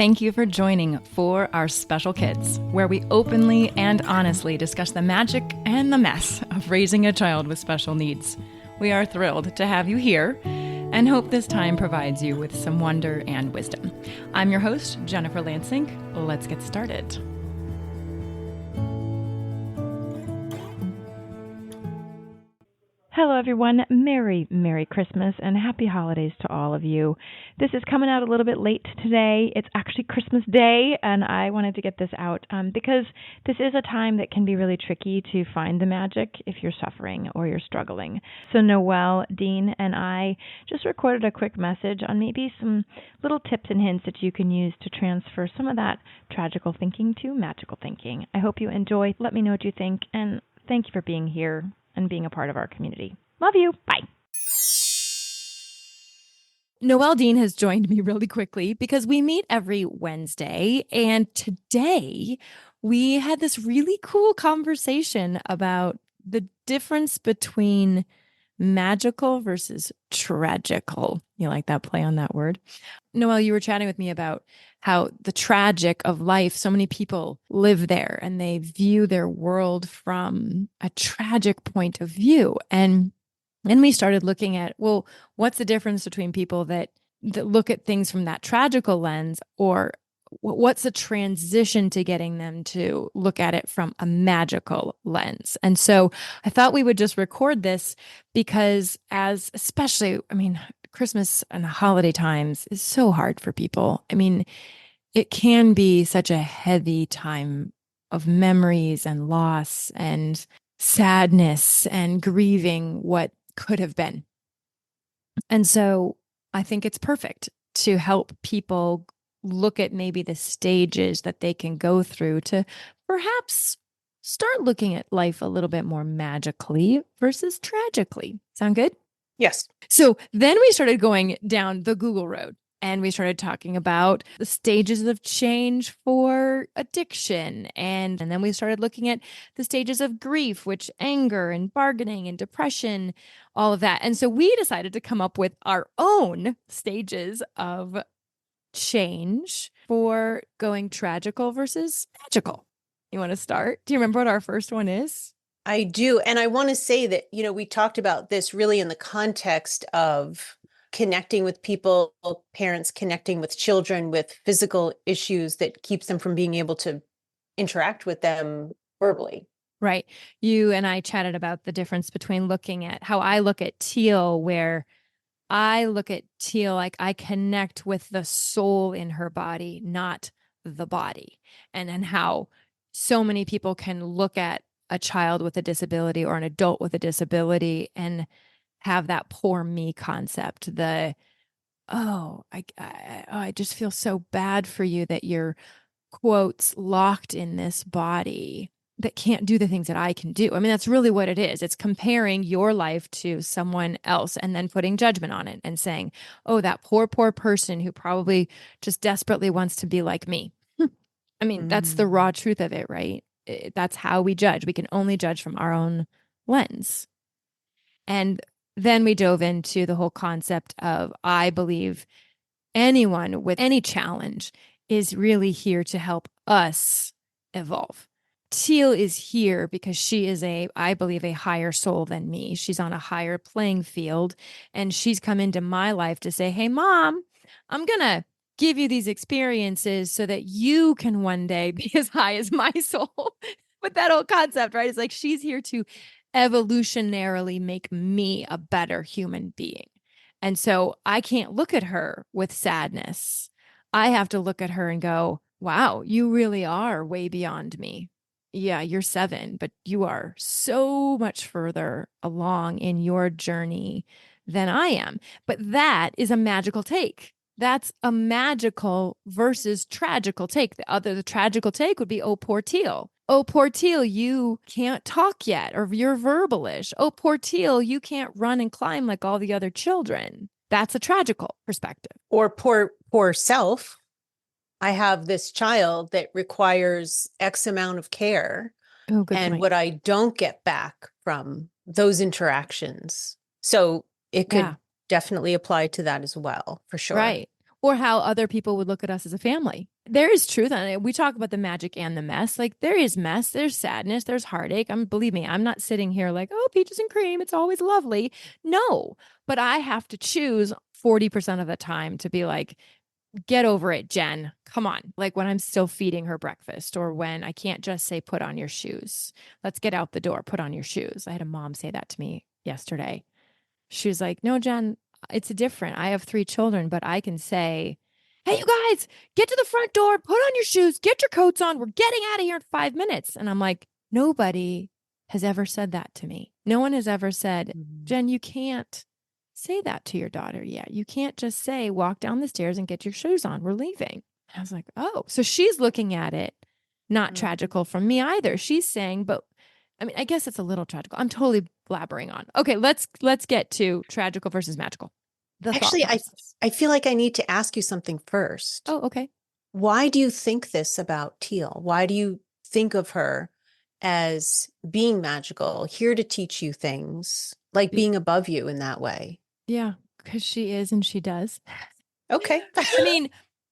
Thank you for joining For Our Special Kids, where we openly and honestly discuss the magic and the mess of raising a child with special needs. We are thrilled to have you here and hope this time provides you with some wonder and wisdom. I'm your host, Jennifer Lansing. Let's get started. Hello, everyone. Merry Christmas and happy holidays to all of you. This is coming out a little bit late today. It's actually Christmas Day, and I wanted to get this out because this is a time that can be really tricky to find the magic if you're suffering or you're struggling. So Noelle, Dean, and I just recorded a quick message on maybe some little tips and hints that you can use to transfer some of that tragical thinking to magical thinking. I hope you enjoy. Let me know what you think, and thank you for being here and being a part of our community. Love you. Bye. Noelle Dean has joined me really quickly because we meet every Wednesday. And today we had this really cool conversation about the difference between magical versus tragical. You like that play on that word? Noelle, you were chatting with me about how the tragic of life, so many people live there and they view their world from a tragic point of view. And then we started looking at, well, what's the difference between people that look at things from that tragical lens, or what's the transition to getting them to look at it from a magical lens? And so I thought we would just record this because Christmas and holiday times is so hard for people. I mean, it can be such a heavy time of memories and loss and sadness and grieving what could have been. And so I think it's perfect to help people look at maybe the stages that they can go through to perhaps start looking at life a little bit more magically versus tragically. Sound good? Yes. So then we started going down the Google road and we started talking about the stages of change for addiction. And then we started looking at the stages of grief, which anger and bargaining and depression, all of that. And so we decided to come up with our own stages of change for going tragical versus magical. You want to start? Do you remember what our first one is? I do. And I want to say that, we talked about this really in the context of connecting with people, parents connecting with children with physical issues that keeps them from being able to interact with them verbally. Right. You and I chatted about the difference between looking at how I look at Teal, where I look at Teal like I connect with the soul in her body, not the body. And then how so many people can look at a child with a disability or an adult with a disability and have that poor me concept. I just feel so bad for you that you're, quotes, locked in this body that can't do the things that I can do. I mean, that's really what it is. It's comparing your life to someone else and then putting judgment on it and saying, oh, that poor person who probably just desperately wants to be like me. I mean, that's the raw truth of it, right? That's how we judge. We can only judge from our own lens. And then we dove into the whole concept of, I believe anyone with any challenge is really here to help us evolve. Teal is here because she is I believe, a higher soul than me. She's on a higher playing field, and she's come into my life to say, hey, Mom, I'm going to give you these experiences so that you can one day be as high as my soul. But that whole concept, right? It's like she's here to evolutionarily make me a better human being. And so I can't look at her with sadness. I have to look at her and go, wow, you really are way beyond me. Yeah, you're 7, but you are so much further along in your journey than I am. But that is a magical take. That's a magical versus tragical take. The tragical take would be, oh, poor Teal. Oh, poor Teal, you can't talk yet, or you're verbalish. Oh, poor Teal, you can't run and climb like all the other children. That's a tragical perspective. Or poor self. I have this child that requires X amount of care. Oh, good and point. what I don't get back from those interactions. So it could definitely apply to that as well, for sure. Right. or how other people would look at us as a family. There is truth on it. We talk about the magic and the mess. Like there is mess, there's sadness, there's heartache. Believe me, I'm not sitting here like, oh, peaches and cream, it's always lovely. No, but I have to choose 40% of the time to be like, get over it, Jen. Come on. Like when I'm still feeding her breakfast or when I can't just say, put on your shoes. Let's get out the door, put on your shoes. I had a mom say that to me yesterday. She was like, no, Jen, it's different. I have 3 children, but I can say, hey, you guys, get to the front door, put on your shoes, get your coats on. We're getting out of here in 5 minutes. And I'm like, nobody has ever said that to me. No one has ever said, Mhm. Jen, you can't say that to your daughter yet. You can't just say, walk down the stairs and get your shoes on. We're leaving. And I was like, oh, so she's looking at it not Mhm. tragical from me either. She's saying, but I mean, I guess it's a little tragical. I'm totally blabbering on. Okay, let's get to tragical versus magical. The thought Actually, process. I feel like I need to ask you something first. Oh, okay. Why do you think this about Teal? Why do you think of her as being magical, here to teach you things, like being above you in that way? Yeah, because she is and she does. Okay. I mean,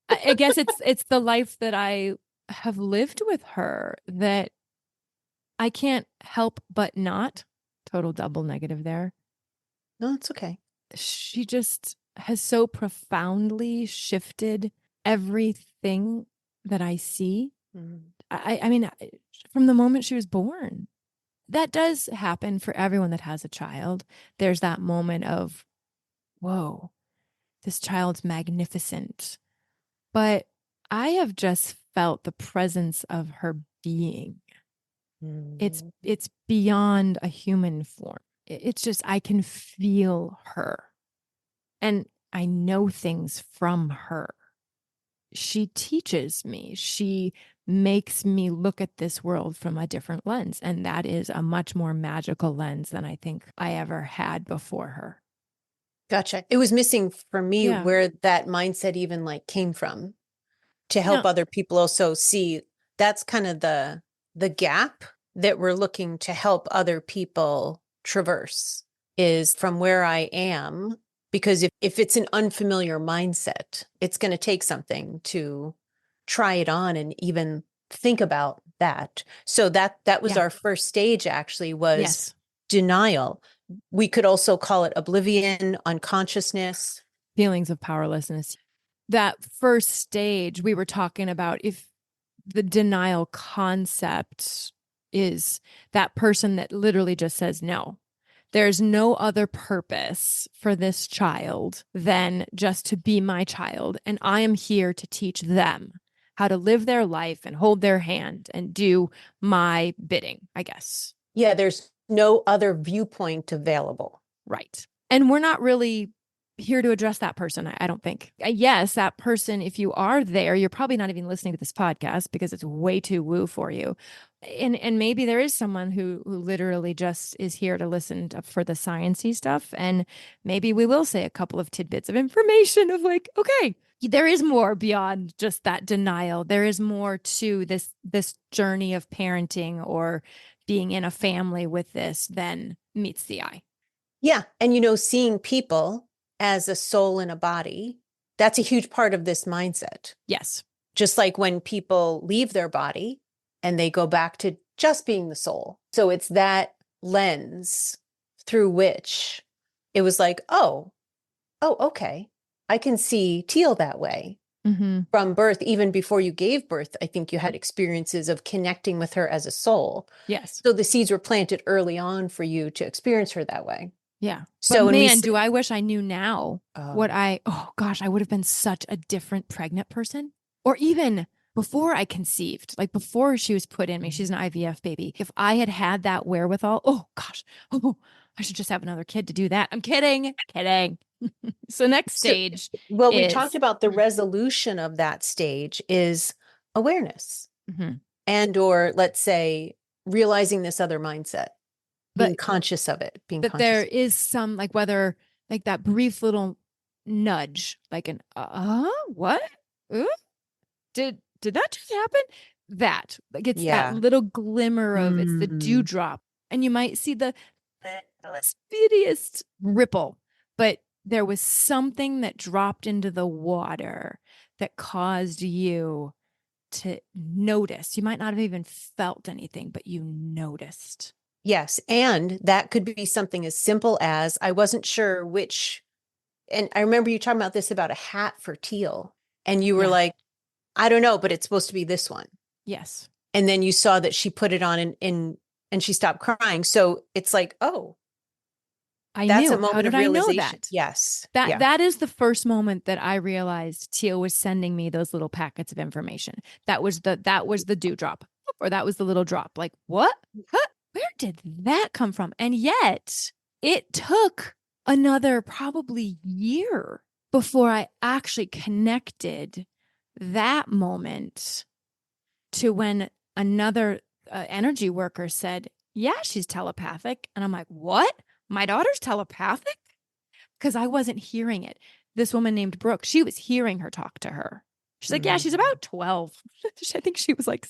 I guess it's the life that I have lived with her that I can't help but not. Total double negative there. No, it's okay. She just has so profoundly shifted everything that I see. Mhm. I mean, from the moment she was born, that does happen for everyone that has a child. There's that moment of, whoa, this child's magnificent. But I have just felt the presence of her being. Mhm. It's beyond a human form. It's just I can feel her and I know things from her. She teaches me. She makes me look at this world from a different lens. And that is a much more magical lens than I think I ever had before her. Gotcha. It was missing for me Yeah. where that mindset even like came from to No. help other people also see that's kind of the gap that we're looking to help other people traverse is from where I am. Because if it's an unfamiliar mindset, it's going to take something to try it on and even think about that. So that was Yeah. our first stage actually was Yes. denial. We could also call it oblivion, unconsciousness. Feelings of powerlessness. That first stage, we were talking about if the denial concept is that person that literally just says no. There's no other purpose for this child than just to be my child. And I am here to teach them how to live their life and hold their hand and do my bidding, I guess. Yeah, there's no other viewpoint available. Right. And we're not really here to address that person, I don't think. Yes, that person, if you are there, you're probably not even listening to this podcast because it's way too woo for you. And maybe there is someone who literally just is here to listen for the sciencey stuff. And maybe we will say a couple of tidbits of information of like, okay, there is more beyond just that denial. There is more to this journey of parenting or being in a family with this than meets the eye. Yeah. And, seeing people as a soul in a body, that's a huge part of this mindset. Yes. Just like when people leave their body and they go back to just being the soul. So it's that lens through which it was like, oh, okay. I can see Teal that way. Mm-hmm. From birth, even before you gave birth, I think you had experiences of connecting with her as a soul. Yes. So the seeds were planted early on for you to experience her that way. Yeah. But So when we man, say, do I wish I knew now what oh, oh gosh, I would have been such a different pregnant person. Or even before I conceived, like before she was put in me, she's an IVF baby. If I had had that wherewithal, oh gosh, oh, I should just have another kid to do that. I'm kidding, kidding. So next so, stage well, we talked is, about the resolution of that stage is awareness Mhm. and, or let's say, realizing this other mindset, being But conscious of it, being that there conscious. is some like whether like that brief little nudge, like an what? Uh? Did that just happen? That like it's that Yeah. little glimmer of it's the Mm. dewdrop, and you might see the littlest bittiest ripple, but there was something that dropped into the water that caused you to notice. You might not have even felt anything, but you noticed. Yes. And that could be something as simple as I wasn't sure which, and I remember you talking about this about a hat for teal. And you were Yeah. like, I don't know, but it's supposed to be this one. Yes. And then you saw that she put it on and she stopped crying. So it's like, oh, I that's a knew. How moment did of I know realization. that? Yes. That Yeah. that is the first moment that I realized Teal was sending me those little packets of information. That was the dewdrop, or that was the little drop. Like, what? Huh? Where did that come from? And yet it took another probably year before I actually connected that moment to when another energy worker said, "Yeah, she's telepathic." And I'm like, "What? My daughter's telepathic?" Because I wasn't hearing it. This woman named Brooke, she was hearing her talk to her. She's like, "Yeah, she's Mm. about 12." I think she was like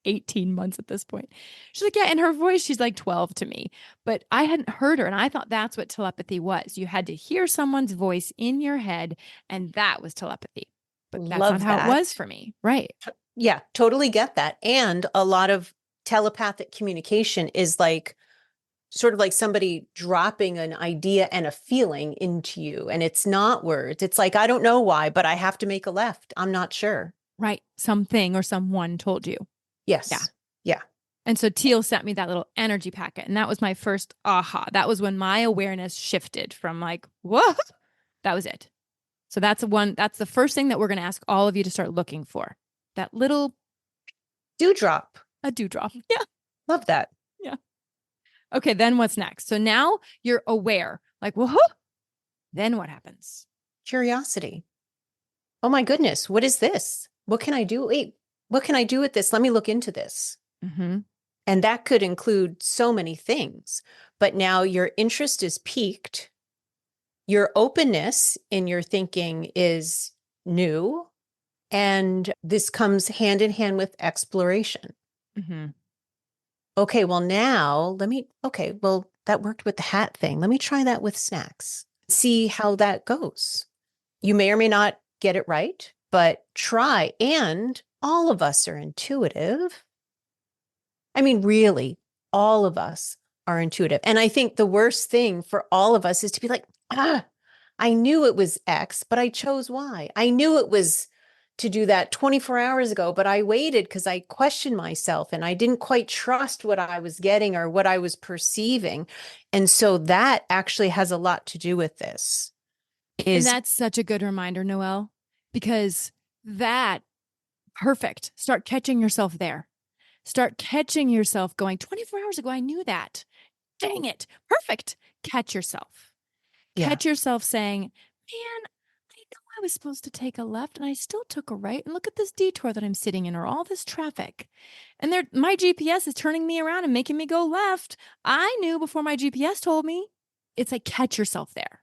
18 months at this point. She's like, "Yeah, in her voice, she's like 12 to me." But I hadn't heard her. And I thought that's what telepathy was. You had to hear someone's voice in your head, and that was telepathy. But that's not Love how it was that. for me. Right. Yeah, totally get that. And a lot of telepathic communication is like sort of like somebody dropping an idea and a feeling into you. And it's not words. It's like, I don't know why, but I have to make a left. I'm not sure. Right. Something or someone told you. Yeah. Yes. Yeah. And so Teal sent me that little energy packet. And that was my first aha. That was when my awareness shifted from like, whoa, that was it. So that's the first thing that we're going to ask all of you to start looking for. That little Dewdrop. a dewdrop. Yeah. Love that. Yeah. Okay. Then what's next? So now you're aware, like, whoa, then what happens? Curiosity. Oh my goodness. What is this? What can I do? Wait, what can I do with this? Let me look into this. Mm-hmm. And that could include so many things. But now your interest is piqued. Your openness in your thinking is new. And this comes hand in hand with exploration. Mm-hmm. Okay, well, now okay, well, that worked with the hat thing. Let me try that with snacks. See how that goes. You may or may not get it right, but try. And all of us are intuitive. I mean, really, all of us are intuitive. And I think the worst thing for all of us is to be like, I knew it was X, but I chose Y. I knew it was to do that 24 hours ago, but I waited because I questioned myself and I didn't quite trust what I was getting or what I was perceiving. And so that actually has a lot to do with this And is that's such a good reminder, Noelle, because that perfect. Start catching yourself there. Start catching yourself going, 24 hours ago, I knew that. Dang it. Perfect. Catch yourself. yeah. Catch yourself saying, man, I know I was supposed to take a left and I still took a right. And look at this detour that I'm sitting in or all this traffic. And my GPS is turning me around and making me go left. I knew before my GPS told me. It's like catch yourself there.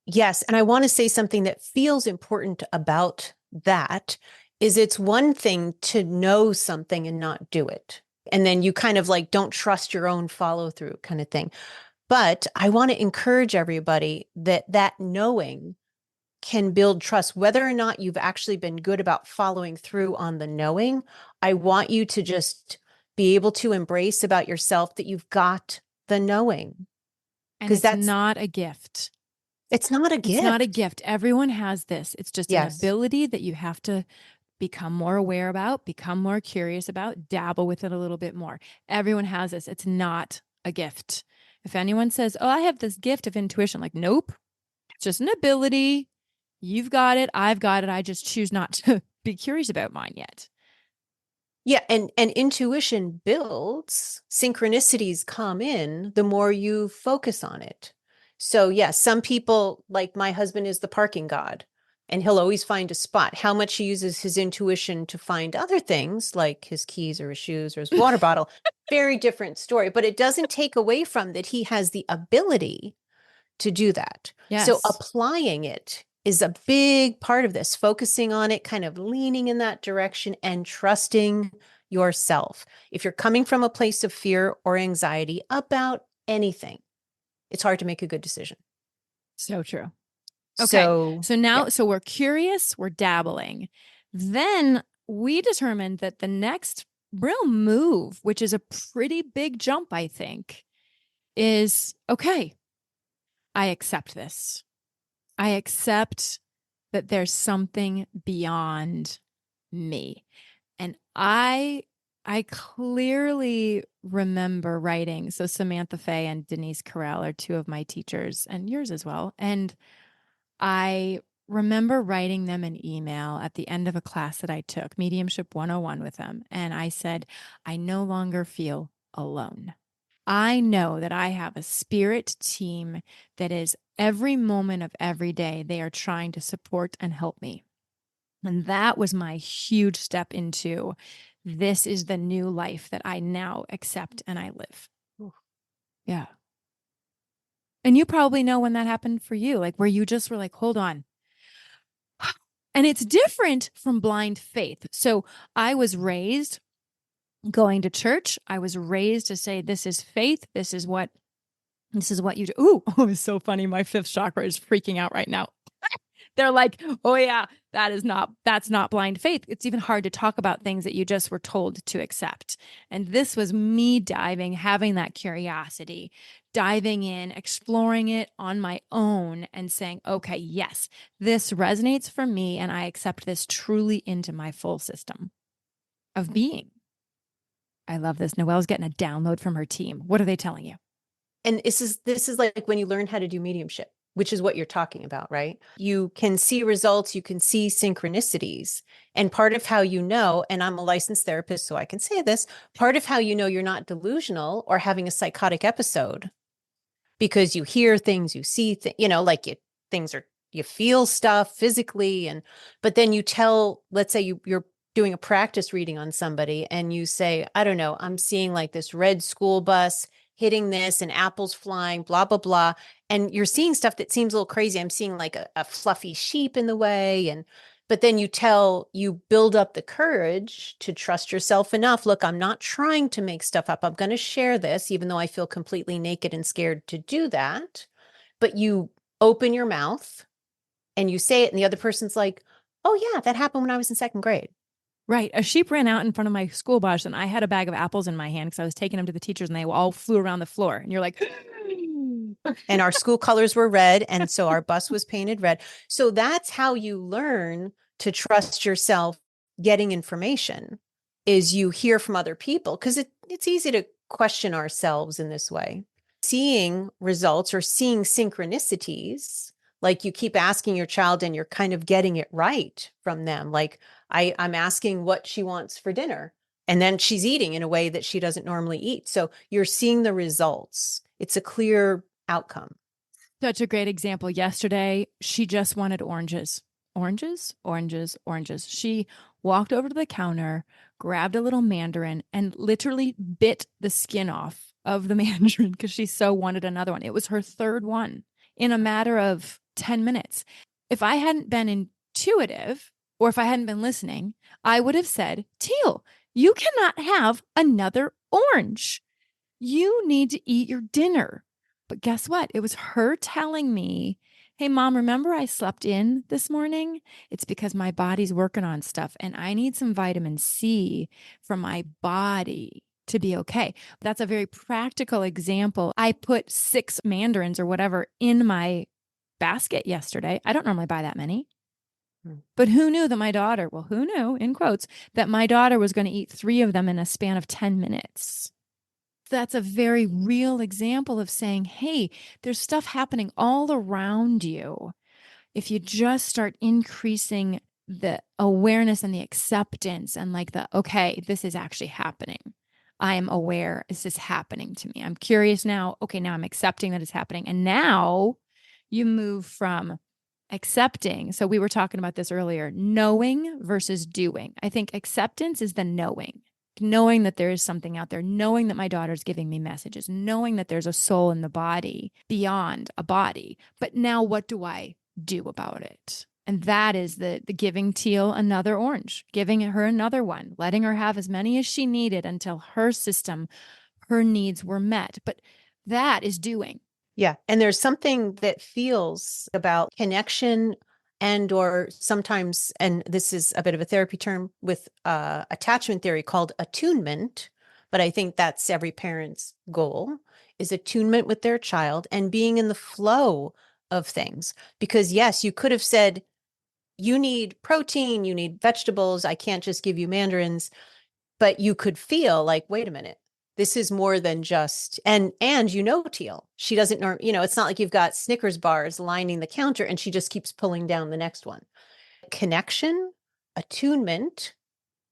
Yes. And I want to say something that feels important about that is it's one thing to know something and not do it. And then you kind of like don't trust your own follow through kind of thing. But I want to encourage everybody that that knowing can build trust, whether or not you've actually been good about following through on the knowing. I want you to just be able to embrace about yourself that you've got the knowing And because it's that's, not a gift. it's not a It's not a gift. gift. Everyone has this. It's just an Yes. ability that you have to become more aware about, become more curious about, dabble with it a little bit more. Everyone has this. It's not a gift. If anyone says, "Oh, I have this gift of intuition," like, nope, it's just an ability. You've got it. I've got it. I just choose not to be curious about mine yet. Yeah, and intuition builds, synchronicities come in the more you focus on it. So yeah, some people like my husband is the parking god and he'll always find a spot. How much he uses his intuition to find other things like his keys or his shoes or his water bottle, very different story, but it doesn't take away from that he has the ability to do that. So Yes. applying it is a big part of this, focusing on it, kind of leaning in that direction and trusting yourself. If you're coming from a place of fear or anxiety about anything, it's hard to make a good decision. So true. Okay. So, So yeah. now, so we're curious, we're dabbling. Then we determined that the next real move, which is a pretty big jump, I think, is okay, I accept this. I accept that there's something beyond me. And I clearly remember writing. So Samantha Fay and Denise Carell are two of my teachers and yours as well. And I remember writing them an email at the end of a class that I took, Mediumship 101 with them. And I said, I no longer feel alone. I know that I have a spirit team that is every moment of every day, they are trying to support and help me. And that was my huge step into this is the new life that I now accept and I live. Yeah. And you probably know when that happened for you, like where you just were like, hold on. And it's different from blind faith. So I was raised going to church. I was raised to say, this is faith. This is what you do. Ooh, oh, it's so funny. My fifth chakra is freaking out right now. They're like, oh yeah, that's not blind faith. It's even hard to talk about things that you just were told to accept. And this was me diving, having that curiosity, diving in, exploring it on my own and saying, okay, yes, this resonates for me and I accept this truly into my full system of being. I love this. Noelle's getting a download from her team. What are they telling you? And this is like when you learn how to do mediumship, which is what you're talking about, right? You can see results, you can see synchronicities. And part of how you know, and I'm a licensed therapist, so I can say this, part of how you know you're not delusional or having a psychotic episode because you hear things, you see like things are you feel stuff physically, and but then you tell, let's say you're doing a practice reading on somebody and you say, I don't know, I'm seeing like this red school bus hitting this and apples flying, blah blah blah, and you're seeing stuff that seems a little crazy. I'm seeing like a fluffy sheep in the way, and but then you build up the courage to trust yourself enough. Look, I'm not trying to make stuff up. I'm going to share this, even though I feel completely naked and scared to do that. But you open your mouth and you say it, and the other person's like, oh, yeah, that happened when I was in second grade. Right. A sheep ran out in front of my school bus, and I had a bag of apples in my hand because I was taking them to the teachers, and they all flew around the floor. And you're like, And our school colors were red. And so our bus was painted red. So that's how you learn to trust yourself getting information is you hear from other people because it's easy to question ourselves in this way. Seeing results or seeing synchronicities, like you keep asking your child and you're kind of getting it right from them. Like I'm asking what she wants for dinner. And then she's eating in a way that she doesn't normally eat. So you're seeing the results. It's a clear outcome. such a great example. Yesterday, she just wanted oranges. Oranges, oranges, oranges. She walked over to the counter, grabbed a little mandarin, and literally bit the skin off of the mandarin because she so wanted another one. It was her third one in a matter of 10 minutes. If I hadn't been intuitive or if I hadn't been listening, I would have said, Teal, you cannot have another orange. You need to eat your dinner. But guess what? It was her telling me, hey, mom, remember I slept in this morning? It's because my body's working on stuff and I need some vitamin C for my body to be okay. That's a very practical example. I put 6 mandarins or whatever in my basket yesterday. I don't normally buy that many. But who knew that my daughter, well, who knew, in quotes, that my daughter was going to eat 3 of them in a span of 10 minutes? That's a very real example of saying, hey, there's stuff happening all around you. If you just start increasing the awareness and the acceptance and like okay, this is actually happening. I am aware this is happening to me. I'm curious now. Okay, now I'm accepting that it's happening. And now you move from accepting. So we were talking about this earlier, knowing versus doing. I think acceptance is the knowing that there is something out there, knowing that my daughter's giving me messages, knowing that there's a soul in the body beyond a body. But now what do I do about it? And that is the giving Teal another orange, giving her another one, letting her have as many as she needed until her system, her needs were met. But that is doing. Yeah. And there's something that feels about connection and or sometimes, and this is a bit of a therapy term with attachment theory called attunement, but I think that's every parent's goal is attunement with their child and being in the flow of things. Because yes, you could have said, you need protein, you need vegetables. I can't just give you mandarins, but you could feel like, wait a minute, this is more than just, and Teal, she doesn't know, it's not like you've got Snickers bars lining the counter and she just keeps pulling down the next one. Connection, attunement,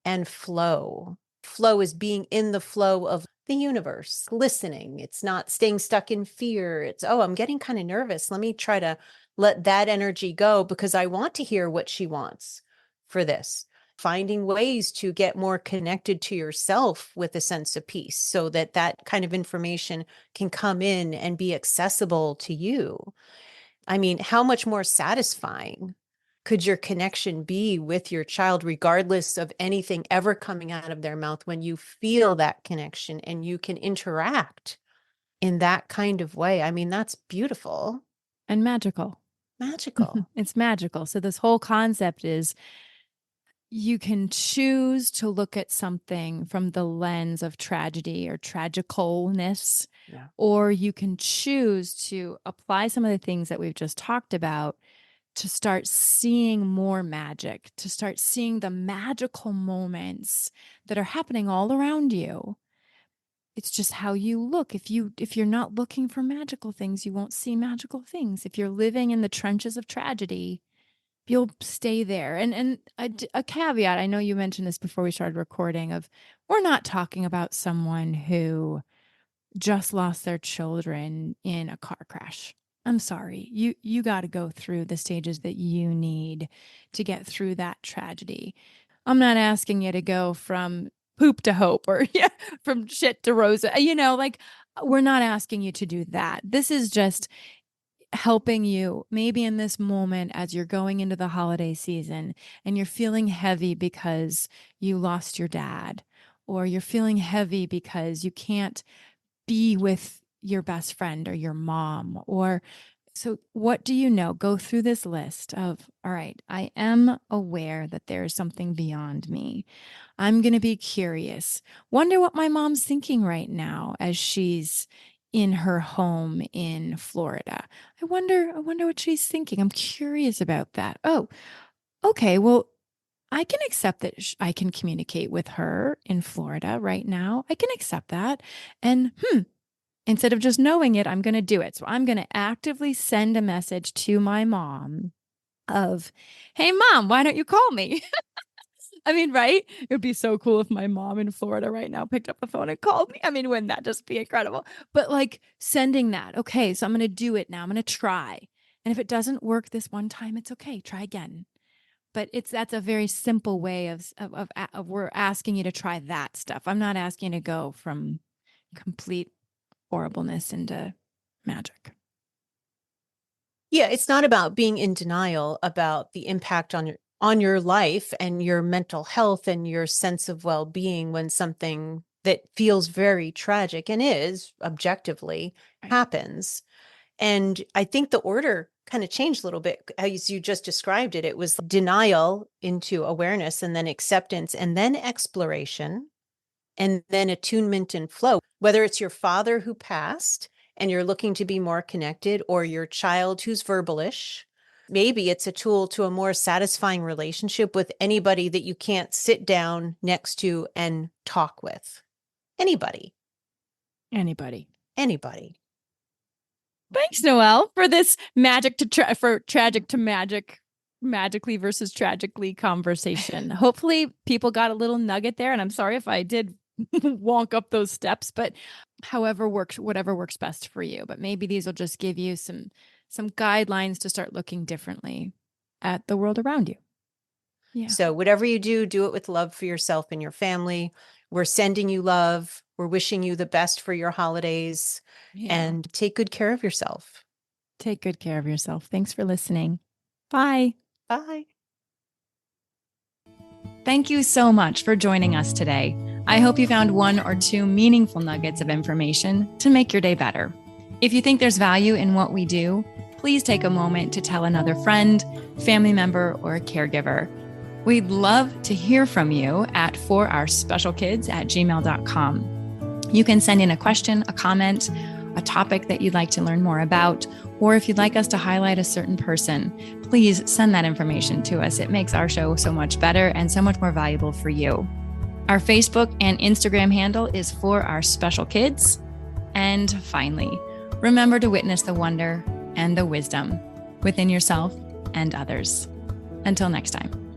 and flow. Flow is being in the flow of the universe, listening. It's not staying stuck in fear. It's, oh, I'm getting kind of nervous. Let me try to let that energy go because I want to hear what she wants for this. Finding ways to get more connected to yourself with a sense of peace so that that kind of information can come in and be accessible to you. I mean, how much more satisfying could your connection be with your child, regardless of anything ever coming out of their mouth, when you feel that connection and you can interact in that kind of way? I mean, that's beautiful, And magical. magical. It's magical. So this whole concept is you can choose to look at something from the lens of tragedy or tragicalness, Yeah. or you can choose to apply some of the things that we've just talked about to start seeing more magic, to start seeing the magical moments that are happening all around you. It's just how you look. If you're not looking for magical things, you won't see magical things. If you're living in the trenches of tragedy, you'll stay there. And a caveat, I know you mentioned this before we started recording, of we're not talking about someone who just lost their children in a car crash. I'm sorry. You got to go through the stages that you need to get through that tragedy. I'm not asking you to go from poop to hope or yeah, from shit to rosa. Like we're not asking you to do that. This is just helping you maybe in this moment as you're going into the holiday season and you're feeling heavy because you lost your dad, or you're feeling heavy because you can't be with your best friend or your mom, or so what do you know? Go through this list of, all right, I am aware that there is something beyond me. I'm going to be curious. Wonder what my mom's thinking right now as she's in her home in Florida. I wonder what she's thinking. I'm curious about that. Oh, okay. Well, I can accept that I can communicate with her in Florida right now. I can accept that. And instead of just knowing it, I'm going to do it. So I'm going to actively send a message to my mom of, hey, mom, why don't you call me? I mean, right? It would be so cool if my mom in Florida right now picked up the phone and called me. I mean, wouldn't that just be incredible? But like sending that, okay, so I'm going to do it now. I'm going to try. And if it doesn't work this one time, it's okay. Try again. But that's a very simple way of we're asking you to try that stuff. I'm not asking you to go from complete horribleness into magic. Yeah, it's not about being in denial about the impact on your life and your mental health and your sense of well-being when something that feels very tragic and is objectively Right. happens. And I think the order kind of changed a little bit as you just described it. It was denial into awareness and then acceptance and then exploration and then attunement and flow. Whether it's your father who passed and you're looking to be more connected, or your child who's verbalish, maybe it's a tool to a more satisfying relationship with anybody that you can't sit down next to and talk with. Anybody, Anybody. anybody. Thanks, Noelle, for this for tragic to magic, magically versus tragically conversation. Hopefully, people got a little nugget there, and I'm sorry if I did wonk up those steps, but whatever works best for you. But maybe these will just give you some guidelines to start looking differently at the world around you. Yeah. So, whatever you do, do it with love for yourself and your family. We're sending you love. We're wishing you the best for your holidays Yeah. and take good care of yourself. Take good care of yourself. Thanks for listening. Bye. Bye. Thank you so much for joining us today. I hope you found one or two meaningful nuggets of information to make your day better. If you think there's value in what we do, please take a moment to tell another friend, family member, or a caregiver. We'd love to hear from you at forourspecialkids@gmail.com. You can send in a question, a comment, a topic that you'd like to learn more about, or if you'd like us to highlight a certain person, please send that information to us. It makes our show so much better and so much more valuable for you. Our Facebook and Instagram handle is For Our Special Kids. And finally, remember to witness the wonder and the wisdom within yourself and others. Until next time.